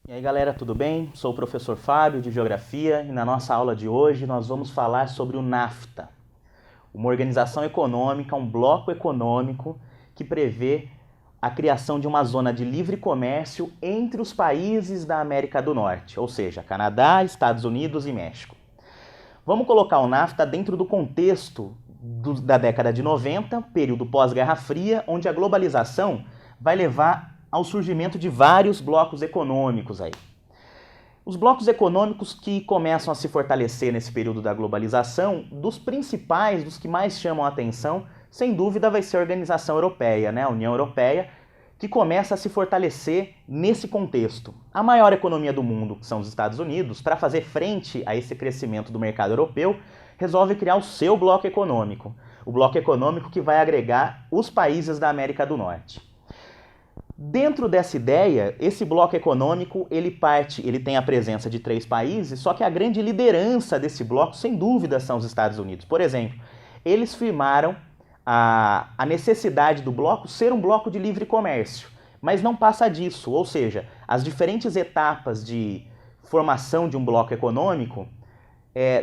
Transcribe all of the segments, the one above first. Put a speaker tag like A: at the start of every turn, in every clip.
A: E aí galera, tudo bem? Sou o professor Fábio de Geografia e na nossa aula de hoje nós vamos falar sobre o NAFTA, uma organização econômica, um bloco econômico que prevê a criação de uma zona de livre comércio entre os países da América do Norte, ou seja, Canadá, Estados Unidos e México. Vamos colocar o NAFTA dentro do contexto da década de 90, período pós-Guerra Fria, onde a globalização vai levar ao surgimento de vários blocos econômicos aí. Os blocos econômicos que começam a se fortalecer nesse período da globalização, dos principais, dos que mais chamam a atenção, sem dúvida vai ser a Organização Europeia, né? A União Europeia, que começa a se fortalecer nesse contexto. A maior economia do mundo, que são os Estados Unidos, para fazer frente a esse crescimento do mercado europeu, resolve criar o seu bloco econômico. O bloco econômico que vai agregar os países da América do Norte. Dentro dessa ideia, esse bloco econômico, ele tem a presença de 3 países, só que a grande liderança desse bloco, sem dúvida, são os Estados Unidos. Por exemplo, eles firmaram a necessidade do bloco ser um bloco de livre comércio, mas não passa disso, ou seja, as diferentes etapas de formação de um bloco econômico,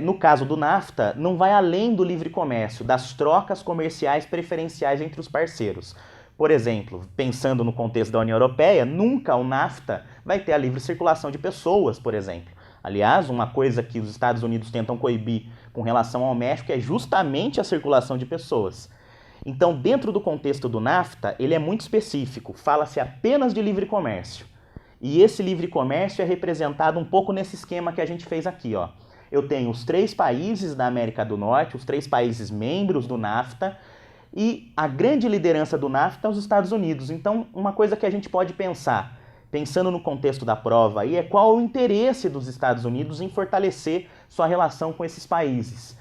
A: no caso do NAFTA, não vai além do livre comércio, das trocas comerciais preferenciais entre os parceiros. Por exemplo, pensando no contexto da União Europeia, nunca o NAFTA vai ter a livre circulação de pessoas, por exemplo. Aliás, uma coisa que os Estados Unidos tentam coibir com relação ao México é justamente a circulação de pessoas. Então, dentro do contexto do NAFTA, ele é muito específico, fala-se apenas de livre comércio. E esse livre comércio é representado um pouco nesse esquema que a gente fez aqui, ó. Eu tenho os 3 países da América do Norte, os 3 países membros do NAFTA, e a grande liderança do NAFTA é os Estados Unidos. Então, uma coisa que a gente pode pensar, pensando no contexto da prova aí, é qual o interesse dos Estados Unidos em fortalecer sua relação com esses países.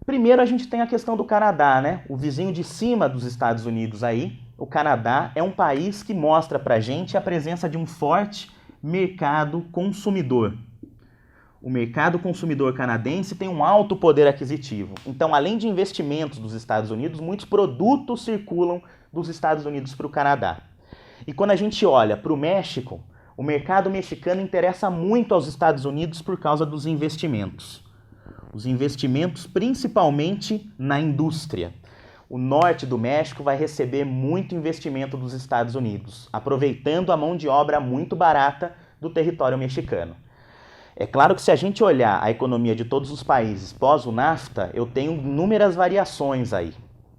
A: Primeiro, a gente tem a questão do Canadá, né? O vizinho de cima dos Estados Unidos aí, o Canadá, é um país que mostra pra gente a presença de um forte mercado consumidor. O mercado consumidor canadense tem um alto poder aquisitivo. Então, além de investimentos dos Estados Unidos, muitos produtos circulam dos Estados Unidos para o Canadá. E quando a gente olha para o México, o mercado mexicano interessa muito aos Estados Unidos por causa dos investimentos. Os investimentos principalmente na indústria. O norte do México vai receber muito investimento dos Estados Unidos, aproveitando a mão de obra muito barata do território mexicano. É claro que se a gente olhar a economia de todos os países pós o NAFTA, eu tenho inúmeras variações aí.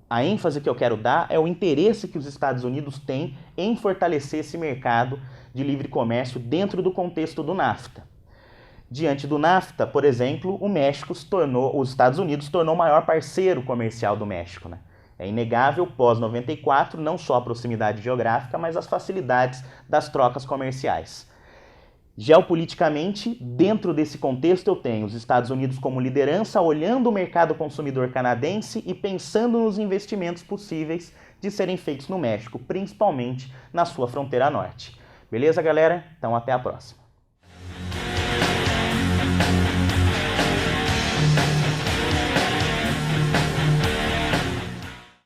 A: A ênfase que eu quero dar é o interesse que os Estados Unidos têm em fortalecer esse mercado de livre comércio dentro do contexto do NAFTA. Diante do NAFTA, por exemplo, os Estados Unidos se tornou o maior parceiro comercial do México, né? É inegável, pós-94, não só a proximidade geográfica, mas as facilidades das trocas comerciais. Geopoliticamente, dentro desse contexto, eu tenho os Estados Unidos como liderança, olhando o mercado consumidor canadense e pensando nos investimentos possíveis de serem feitos no México, principalmente na sua fronteira norte. Beleza, galera? Então, até a próxima.